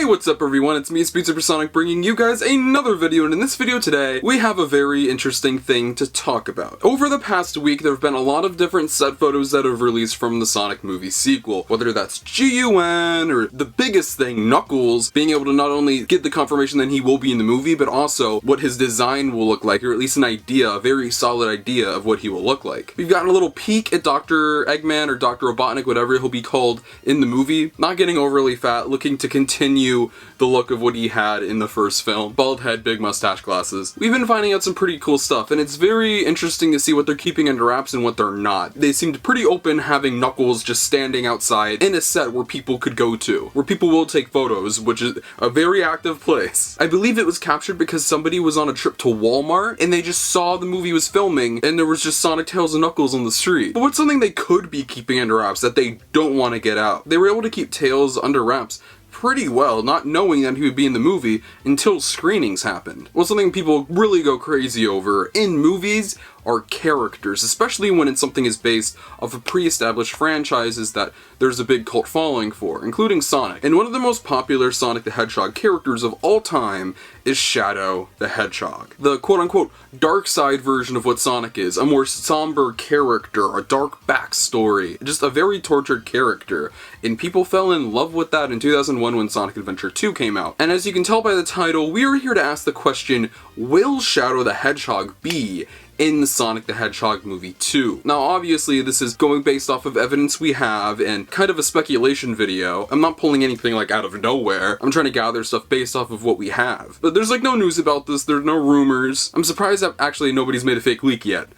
Hey, what's up everyone, it's me, SpeedSuperSonic, bringing you guys another video, and in this video today, we have a very interesting thing to talk about. Over the past week, there have been a lot of different set photos that have released from the Sonic movie sequel, whether that's G.U.N, or the biggest thing, Knuckles, being able to not only get the confirmation that he will be in the movie, but also what his design will look like, or at least an idea, a very solid idea of what he will look like. We've gotten a little peek at Dr. Eggman, or Dr. Robotnik, whatever he'll be called in the movie, not getting overly fat, looking to continue the look of what he had in the first film. Bald head, big mustache, glasses. We've been finding out some pretty cool stuff, and it's very interesting to see what they're keeping under wraps and what they're not. They seemed pretty open having Knuckles just standing outside in a set where people could go to, where people will take photos, which is a very active place. I believe it was captured because somebody was on a trip to Walmart, and they just saw the movie was filming, and there was just Sonic, Tails, and Knuckles on the street. But what's something they could be keeping under wraps that they don't want to get out? They were able to keep Tails under wraps pretty well, not knowing that he would be in the movie until screenings happened. Well, something people really go crazy over in movies are characters, especially when it's something is based off of pre-established franchises that there's a big cult following for, including Sonic. And one of the most popular Sonic the Hedgehog characters of all time is Shadow the Hedgehog. The quote-unquote dark side version of what Sonic is, a more somber character, a dark backstory, just a very tortured character. And people fell in love with that in 2001 when Sonic Adventure 2 came out. And as you can tell by the title, we are here to ask the question, will Shadow the Hedgehog be in Sonic the Hedgehog Movie 2. Now obviously this is going based off of evidence we have and kind of a speculation video. I'm not pulling anything like out of nowhere. I'm trying to gather stuff based off of what we have. But there's like no news about this, there's no rumors. I'm surprised that actually nobody's made a fake leak yet.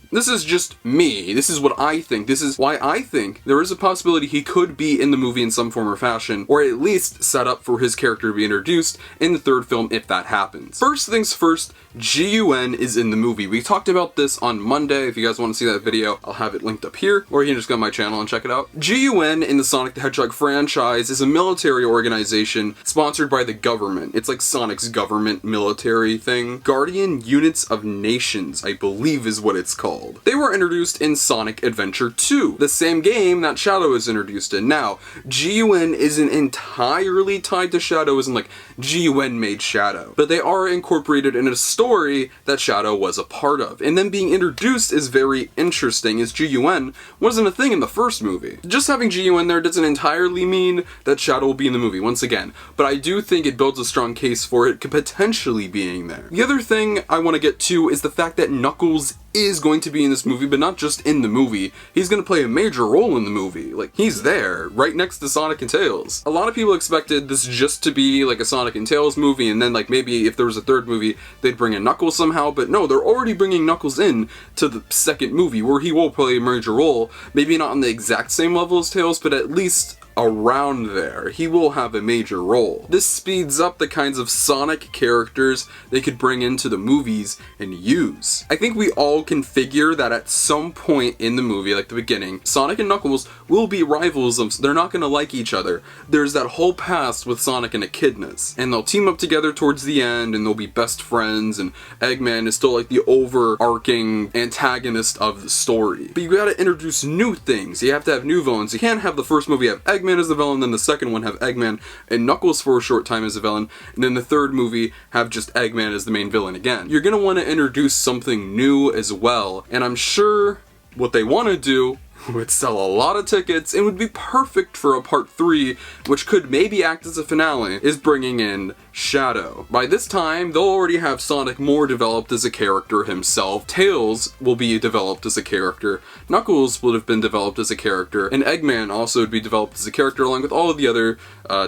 This is just me. This is what I think. This is why I think there is a possibility he could be in the movie in some form or fashion, or at least set up for his character to be introduced in the third film if that happens. First things first, G.U.N is in the movie. We talked about this on Monday. If you guys want to see that video, I'll have it linked up here, or you can just go to my channel and check it out. G.U.N in the Sonic the Hedgehog franchise is a military organization sponsored by the government. It's like Sonic's government military thing. Guardian Units of Nations, I believe is what it's called. They were introduced in Sonic Adventure 2, the same game that Shadow is introduced in. Now, G.U.N isn't entirely tied to Shadow, isn't like G.U.N made Shadow, but they are incorporated in a story that Shadow was a part of. And them being introduced is very interesting, as G.U.N wasn't a thing in the first movie. Just having G.U.N there doesn't entirely mean that Shadow will be in the movie, once again, but I do think it builds a strong case for it potentially being there. The other thing I want to get to is the fact that Knuckles is going to be in this movie, but not just in the movie. He's going to play a major role in the movie. Like, he's there, right next to Sonic and Tails. A lot of people expected this just to be like a Sonic and Tails movie, and then like maybe if there was a third movie, they'd bring in Knuckles somehow, but no, they're already bringing Knuckles in to the second movie, where he will play a major role. Maybe not on the exact same level as Tails, but at least around there. He will have a major role. This speeds up the kinds of Sonic characters they could bring into the movies and use. I think we all can figure that at some point in the movie, like the beginning, Sonic and Knuckles will be rivals. They're not gonna like each other. There's that whole past with Sonic and Echidnas, and they'll team up together towards the end, and they'll be best friends, and Eggman is still like the overarching antagonist of the story. But you gotta introduce new things. You have to have new villains. You can't have the first movie have Eggman as the villain, then the second one have Eggman and Knuckles for a short time as a villain, and then the third movie have just Eggman as the main villain again. You're gonna want to introduce something new as well, and I'm sure what they want to do would sell a lot of tickets and would be perfect for a part 3, which could maybe act as a finale, is bringing in Shadow. By this time, they'll already have Sonic more developed as a character himself, Tails will be developed as a character, Knuckles would have been developed as a character, and Eggman also would be developed as a character along with all of the other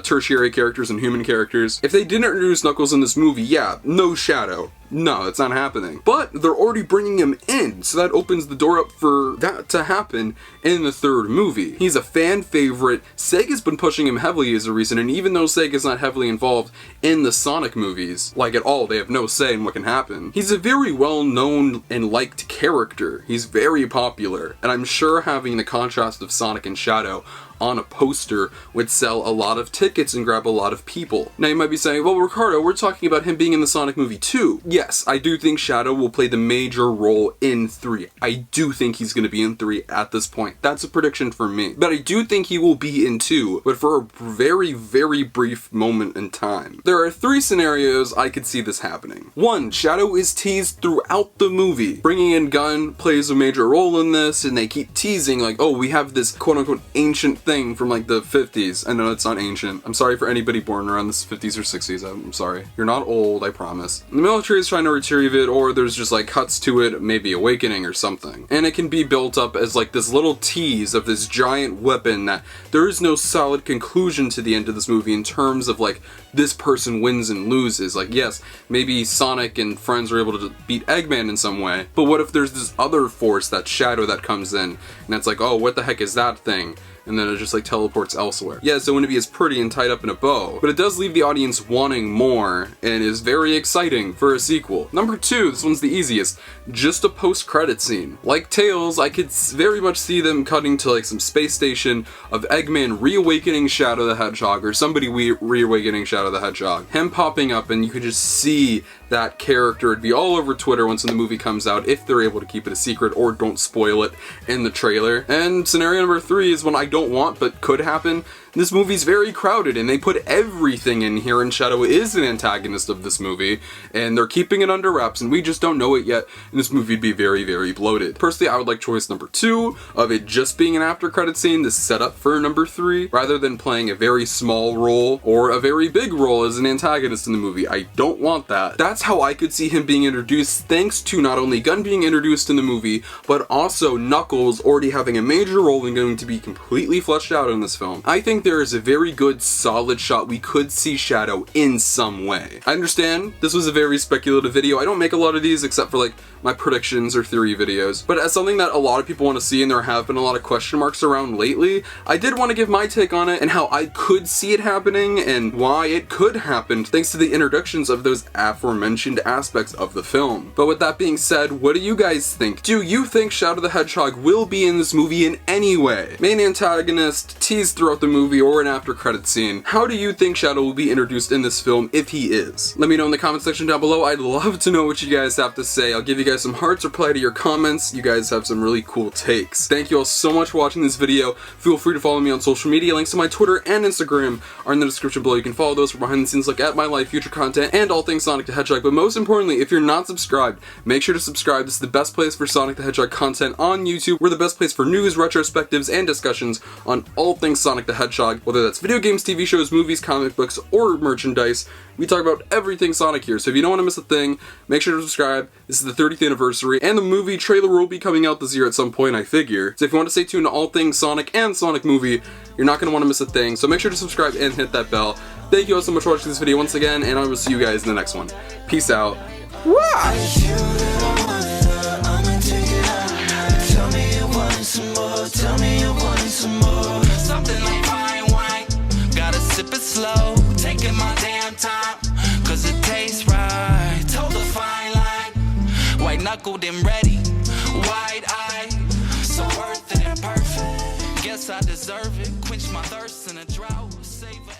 tertiary characters and human characters. If they didn't introduce Knuckles in this movie, yeah, no Shadow. No, it's not happening. But they're already bringing him in, so that opens the door up for that to happen in the third movie. He's a fan favorite. Sega's been pushing him heavily as a reason, and even though Sega's not heavily involved in the Sonic movies, like at all, they have no say in what can happen. He's a very well-known and liked character. He's very popular, and I'm sure having the contrast of Sonic and Shadow on a poster would sell a lot of tickets and grab a lot of people. Now you might be saying, well, Ricardo, we're talking about him being in the Sonic movie 2. Yes, I do think Shadow will play the major role in 3. I do think he's going to be in 3 at this point. That's a prediction for me. But I do think he will be in 2, but for a very, very brief moment in time. There are 3 scenarios I could see this happening. 1, Shadow is teased throughout the movie. Bringing in Gun plays a major role in this, and they keep teasing like, oh, we have this quote-unquote ancient thing from like the 50s. I know it's not ancient. I'm sorry for anybody born around the 50s or 60s. I'm sorry. You're not old, I promise. The military is trying to retrieve it, or there's just like cuts to it, maybe awakening or something. And it can be built up as like this little tease of this giant weapon that there is no solid conclusion to the end of this movie in terms of like this person wins and loses. Like, yes, maybe Sonic and friends are able to beat Eggman in some way, but what if there's this other force, that Shadow, that comes in, and it's like, oh, what the heck is that thing? And then it just like teleports elsewhere. Yes, it wouldn't be as pretty and tied up in a bow, but it does leave the audience wanting more and is very exciting for a sequel. Number 2, this one's the easiest, just a post-credit scene. Like Tails, I could very much see them cutting to like some space station of Eggman reawakening Shadow the Hedgehog, or somebody reawakening Shadow the Hedgehog. Him popping up and you could just see that character. It'd be all over Twitter once the movie comes out, if they're able to keep it a secret or don't spoil it in the trailer. And scenario number 3 is one I don't want but could happen. This movie's very crowded and they put everything in here, and Shadow is an antagonist of this movie and they're keeping it under wraps and we just don't know it yet, and this movie would be very, very bloated. Personally, I would like choice number 2 of it just being an after credit scene, the setup for number 3, rather than playing a very small role or a very big role as an antagonist in the movie. I don't want that. That's how I could see him being introduced, thanks to not only Gun being introduced in the movie, but also Knuckles already having a major role and going to be completely fleshed out in this film. I think there is a very good solid shot we could see Shadow in some way. I understand this was a very speculative video. I don't make a lot of these except for like my predictions or theory videos, but as something that a lot of people want to see and there have been a lot of question marks around lately, I did want to give my take on it and how I could see it happening and why it could happen thanks to the introductions of those aforementioned aspects of the film. But with that being said, what do you guys think? Do you think Shadow the Hedgehog will be in this movie in any way? Main antagonist, teased throughout the movie, or an after credit scene? How do you think Shadow will be introduced in this film if he is? Let me know in the comment section down below. I'd love to know what you guys have to say. I'll give you guys some hearts, reply to your comments. You guys have some really cool takes. Thank you all so much for watching this video. Feel free to follow me on social media. Links to my Twitter and Instagram are in the description below. You can follow those for behind the scenes look at my life, future content, and all things Sonic the Hedgehog. But most importantly, if you're not subscribed, make sure to subscribe. This is the best place for Sonic the Hedgehog content on YouTube. We're the best place for news, retrospectives, and discussions on all things Sonic the Hedgehog, whether that's video games, TV shows, movies, comic books, or merchandise. We talk about everything Sonic here, so if you don't want to miss a thing, make sure to subscribe. This is the 30th anniversary, and the movie trailer will be coming out this year at some point, I figure. So if you want to stay tuned to all things Sonic and Sonic movie, you're not going to want to miss a thing, so make sure to subscribe and hit that bell. Thank you all so much for watching this video once again, and I will see you guys in the next one. Peace out. Something like fine wine, gotta sip it slow, taking my damn time, cause it tastes right. Told the fine line, white knuckled and ready, wide eyed, so worth it and perfect. Guess I deserve it, quench my thirst in a drought, savor